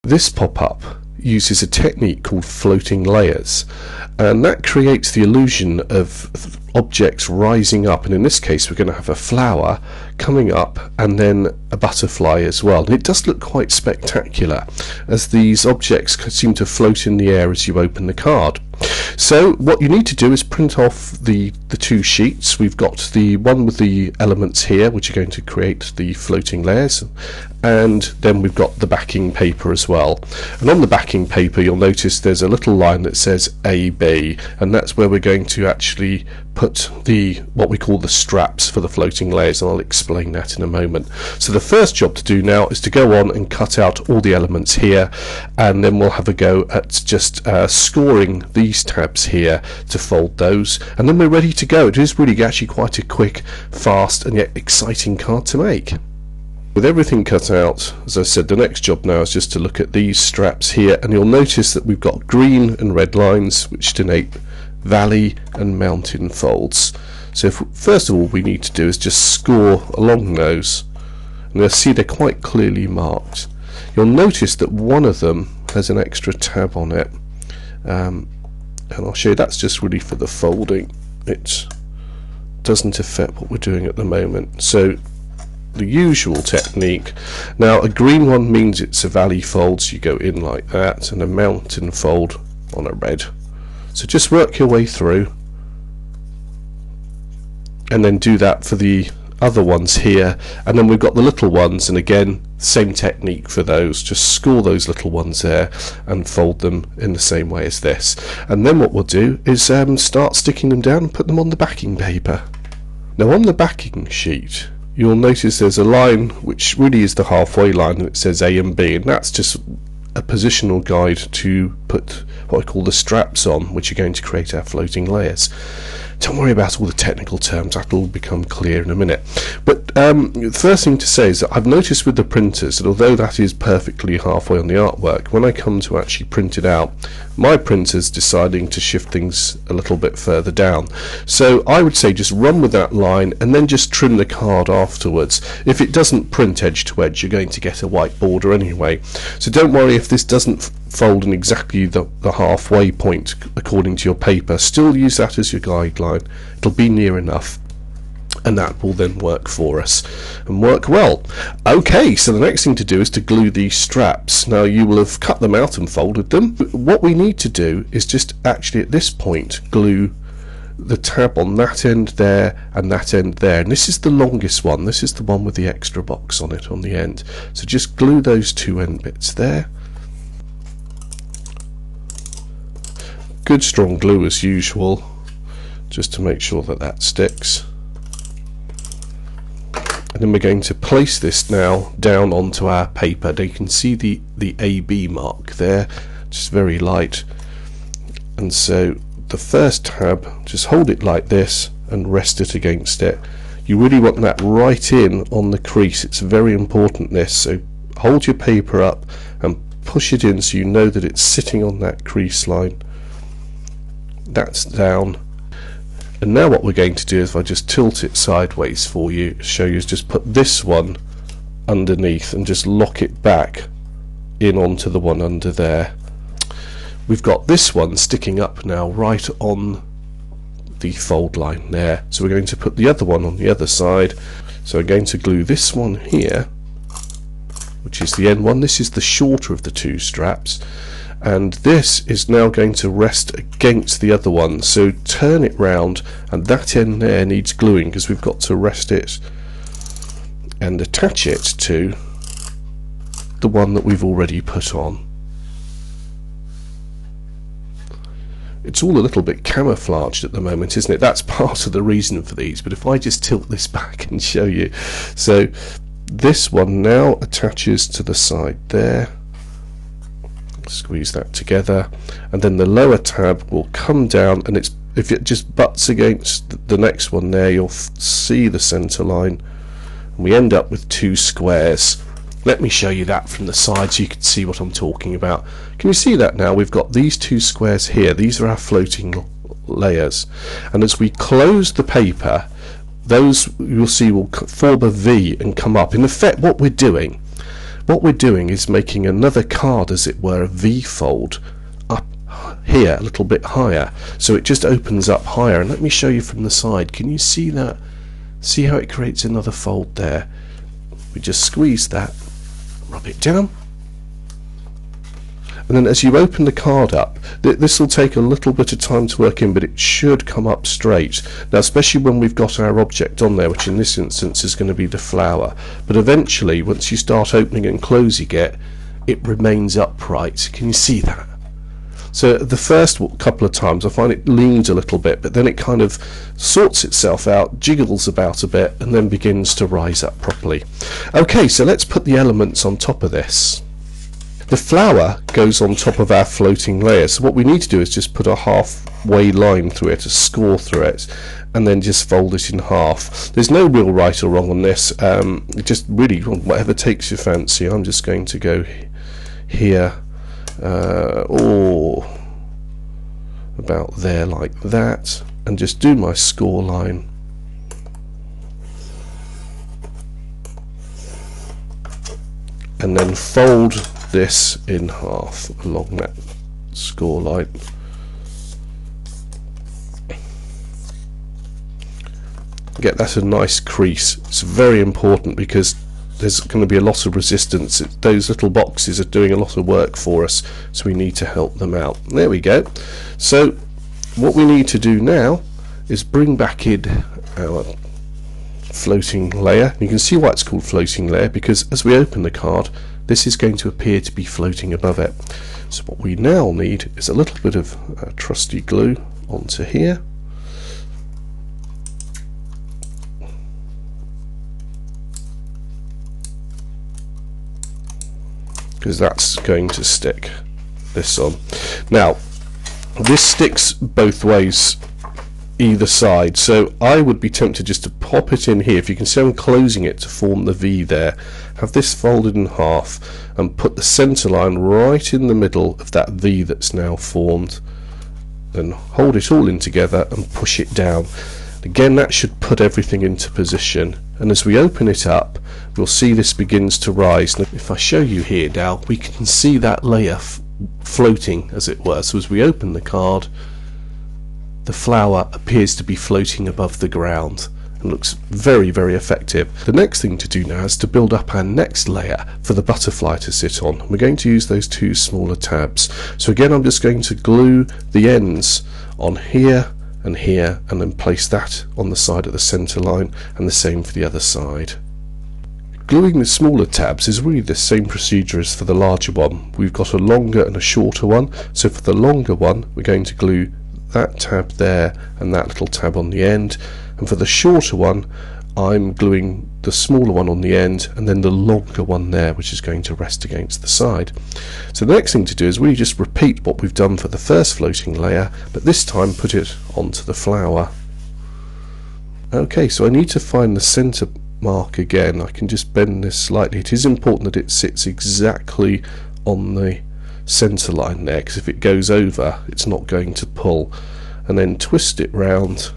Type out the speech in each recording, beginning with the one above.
This pop-up uses a technique called floating layers, and that creates the illusion of objects rising up, and in this case we're going to have a flower coming up and then a butterfly as well, and it does look quite spectacular as these objects seem to float in the air as you open the card. So what you need to do is print off the two sheets. We've got the one with the elements here, which are going to create the floating layers, and then we've got the backing paper as well. And on the backing paper you'll notice there's a little line that says AB, and that's where we're going to actually put the what we call the straps for the floating layers, and I'll explain that in a moment. So the first job to do now is to go on and cut out all the elements here, and then we'll have a go at just scoring these tabs here to fold those, and then we're ready to go. It is really actually quite a quick, fast and yet exciting card to make. With everything cut out, as I said, the next job now is just to look at these straps here, and you'll notice that we've got green and red lines which denote valley and mountain folds. So first of all we need to do is just score along those, and you'll see they're quite clearly marked. You'll notice that one of them has an extra tab on it, and I'll show you that's just really for the folding. It doesn't affect what we're doing at the moment. So the usual technique, now a green one means it's a valley fold, so you go in like that, and a mountain fold on a red. So just work your way through and then do that for the other ones here, and then we've got the little ones, and again same technique for those, just score those little ones there and fold them in the same way as this. And then what we'll do is start sticking them down and put them on the backing paper. Now on the backing sheet you'll notice there's a line which really is the halfway line, and it says A and B, and that's just a positional guide to put what I call the straps on, which are going to create our floating layers. Don't worry about all the technical terms, that'll become clear in a minute. But the first thing to say is that I've noticed with the printers that although that is perfectly halfway on the artwork, when I come to actually print it out, my printer's deciding to shift things a little bit further down. So I would say just run with that line and then just trim the card afterwards. If it doesn't print edge to edge, you're going to get a white border anyway. So don't worry if this doesn't fold in exactly the halfway point according to your paper. Still use that as your guideline. It'll be near enough, and that will then work for us and work well. Okay, so the next thing to do is to glue these straps. Now you will have cut them out and folded them. What we need to do is just actually at this point glue the tab on that end there and that end there, and this is the longest one. This is the one with the extra box on it on the end. So just glue those two end bits there. Good strong glue as usual, just to make sure that that sticks. And then we're going to place this now down onto our paper. Now you can see the AB mark there, just very light. And so the first tab, just hold it like this and rest it against it. You really want that right in on the crease. It's very important, this. So hold your paper up and push it in so you know that it's sitting on that crease line. That's down. And now what we're going to do is, if I just tilt it sideways for you, show you, is just put this one underneath and just lock it back in onto the one under there. We've got this one sticking up now right on the fold line there, so we're going to put the other one on the other side. So I'm going to glue this one here, which is the end one. This is the shorter of the two straps, and this is now going to rest against the other one. So turn it round, and that end there needs gluing because we've got to rest it and attach it to the one that we've already put on. It's all a little bit camouflaged at the moment, isn't it? That's part of the reason for these, but if I just tilt this back and show you. So this one now attaches to the side there. Squeeze that together, and then the lower tab will come down, and if it just butts against the next one there, you'll see the center line, and we end up with two squares. Let me show you that from the side so you can see what I'm talking about. Can you see that now? We've got these two squares here. These are our floating layers, and as we close the paper, those you'll see will form a V and come up. In effect, what we're doing, what we're doing is making another card, as it were, a V-fold up here a little bit higher, so it just opens up higher. And let me show you from the side. Can you see that? See how it creates another fold there? We just squeeze that, rub it down, and then as you open the card up, this will take a little bit of time to work in, but it should come up straight. Now, especially when we've got our object on there, which in this instance is going to be the flower, but eventually once you start opening and closing it, it remains upright. Can you see that? So the first couple of times I find it leans a little bit, but then it kind of sorts itself out, jiggles about a bit, and then begins to rise up properly. Okay, so let's put the elements on top of this. The flower goes on top of our floating layer, so what we need to do is just put a halfway line through it, a score through it, and then just fold it in half. There's no real right or wrong on this, just really whatever takes your fancy. I'm just going to go here, or about there like that, and just do my score line. And then fold this in half along that score line. Get that a nice crease. It's very important because there's going to be a lot of resistance. Those little boxes are doing a lot of work for us, so we need to help them out. There we go. So what we need to do now is bring back in our floating layer. You can see why it's called floating layer, because as we open the card, this is going to appear to be floating above it. So what we now need is a little bit of trusty glue onto here. Because that's going to stick this on. Now, this sticks both ways, either side, so I would be tempted just to pop it in here. If you can see I'm closing it to form the V there, have this folded in half and put the center line right in the middle of that V that's now formed, then hold it all in together and push it down. Again, that should put everything into position, and as we open it up, we'll see this begins to rise. Now, if I show you here now, we can see that layer floating, as it were. So as we open the card, the flower appears to be floating above the ground and looks very, very effective. The next thing to do now is to build up our next layer for the butterfly to sit on. We're going to use those two smaller tabs. So again, I'm just going to glue the ends on here and here, and then place that on the side of the center line, and the same for the other side. Gluing the smaller tabs is really the same procedure as for the larger one. We've got a longer and a shorter one, so for the longer one we're going to glue that tab there and that little tab on the end, and for the shorter one I'm gluing the smaller one on the end and then the longer one there, which is going to rest against the side. So the next thing to do is really just repeat what we've done for the first floating layer, but this time put it onto the flower. Okay, so I need to find the center mark again. I can just bend this slightly. It is important that it sits exactly on the center line there, because if it goes over it's not going to pull. And then twist it round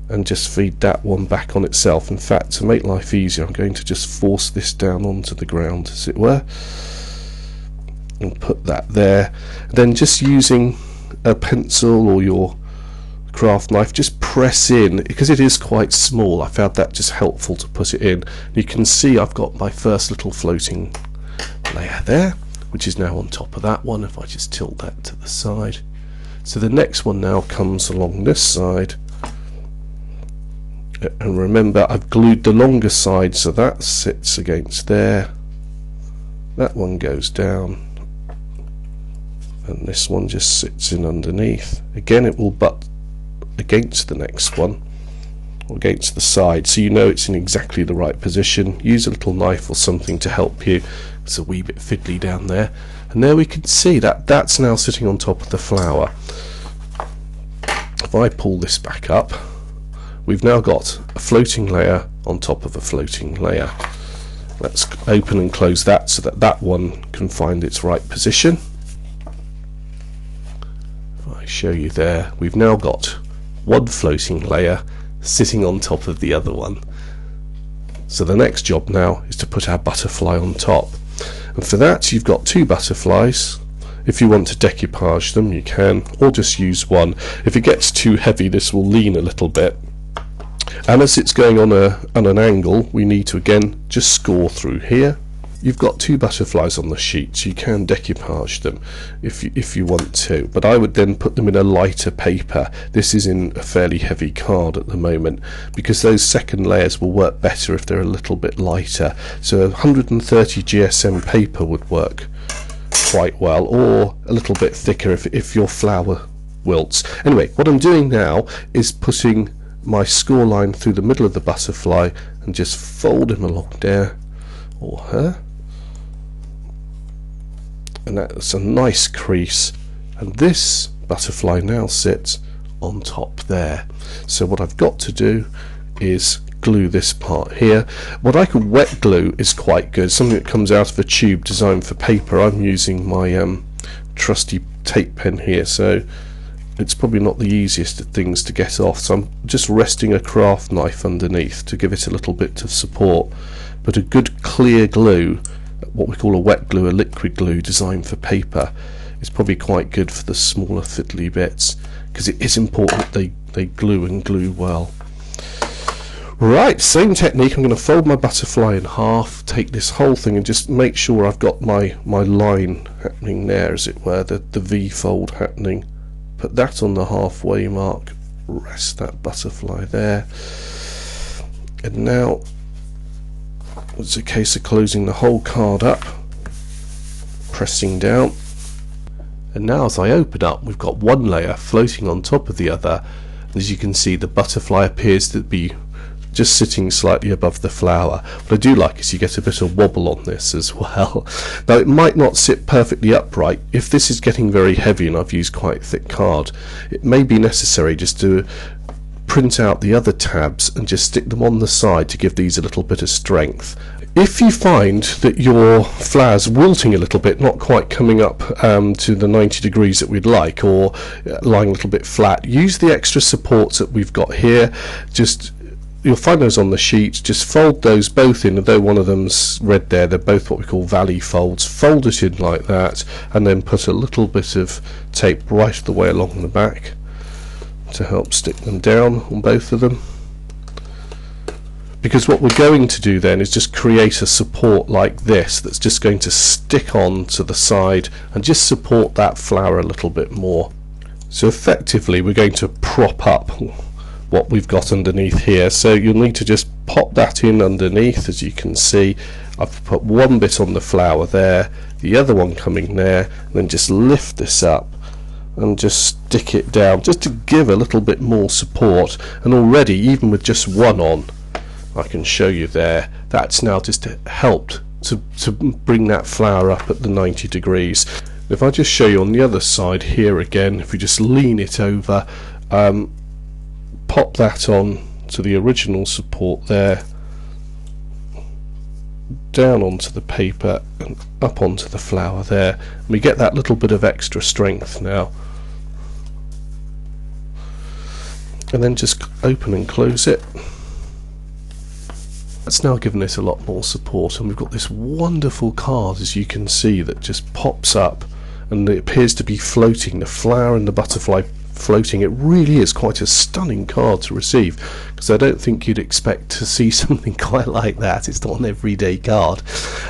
and just feed that one back on itself. In fact, to make life easier, I'm going to just force this down onto the ground, as it were, and put that there. Then just using a pencil or your craft knife, just press in, because it is quite small. I found that just helpful to put it in. You can see I've got my first little floating layer there, which is now on top of that one. If I just tilt that to the side, so the next one now comes along this side, and remember I've glued the longer side, so that sits against there, that one goes down, and this one just sits in underneath. Again, it will butt against the next one, or against the side, so you know it's in exactly the right position. Use a little knife or something to help you. It's a wee bit fiddly down there, and there we can see that that's now sitting on top of the flower. If I pull this back up, we've now got a floating layer on top of a floating layer. Let's open and close that so that that one can find its right position. If I show you there, we've now got one floating layer sitting on top of the other one. So the next job now is to put our butterfly on top, and for that you've got 2 butterflies. If you want to decoupage them you can, or just use one. If it gets too heavy this will lean a little bit, and as it's going on an angle we need to again just score through here. You've got 2 butterflies on the sheet, so you can decoupage them if you want to, but I would then put them in a lighter paper. This is in a fairly heavy card at the moment, because those second layers will work better if they're a little bit lighter. So 130 GSM paper would work quite well, or a little bit thicker if your flower wilts. Anyway, what I'm doing now is putting my score line through the middle of the butterfly and just fold him along there, or her, and that's a nice crease, and this butterfly now sits on top there. So what I've got to do is glue this part here. What I call wet glue is quite good, something that comes out of a tube designed for paper. I'm using my trusty tape pen here, so it's probably not the easiest of things to get off, so I'm just resting a craft knife underneath to give it a little bit of support. But a good clear glue, what we call a wet glue, a liquid glue designed for paper, is probably quite good for the smaller fiddly bits, because it is important they glue and glue well. Right, same technique. I'm going to fold my butterfly in half, take this whole thing and just make sure I've got my line happening there, as it were, the V fold happening. Put that on the halfway mark, rest that butterfly there, and now it's a case of closing the whole card up, pressing down, and now as I open up we've got one layer floating on top of the other. As you can see, the butterfly appears to be just sitting slightly above the flower. What I do like is you get a bit of wobble on this as well. Now it might not sit perfectly upright. If this is getting very heavy and I've used quite thick card, it may be necessary just to print out the other tabs and just stick them on the side to give these a little bit of strength. If you find that your flower's wilting a little bit, not quite coming up to the 90 degrees that we'd like, or lying a little bit flat, use the extra supports that we've got here. You'll find those on the sheet. Just fold those both in, although one of them's red there, they're both what we call valley folds. Fold it in like that, and then put a little bit of tape right the way along the back to help stick them down on both of them. Because what we're going to do then is just create a support like this that's just going to stick on to the side and just support that flower a little bit more. So effectively we're going to prop up what we've got underneath here. So you'll need to just pop that in underneath. As you can see, I've put one bit on the flower there, the other one coming there, and then just lift this up and just stick it down just to give a little bit more support. And already, even with just one on, I can show you there, that's now just helped to bring that flower up at the 90 degrees. If I just show you on the other side here again, if we just lean it over, pop that on to the original support there, down onto the paper and up onto the flower there, and we get that little bit of extra strength now. And then just open and close it. That's now given it a lot more support, and we've got this wonderful card, as you can see, that just pops up and it appears to be floating, the flower and the butterfly floating. It really is quite a stunning card to receive, because I don't think you'd expect to see something quite like that. It's not an everyday card.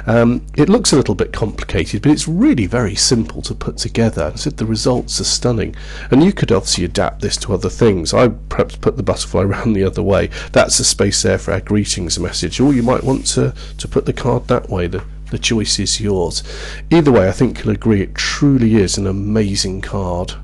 It looks a little bit complicated, but it's really very simple to put together, and so the results are stunning. And you could obviously adapt this to other things. I perhaps put the butterfly around the other way. That's the space there for our greetings message, or you might want to put the card that way. The choice is yours. Either way, I think you'll agree it truly is an amazing card.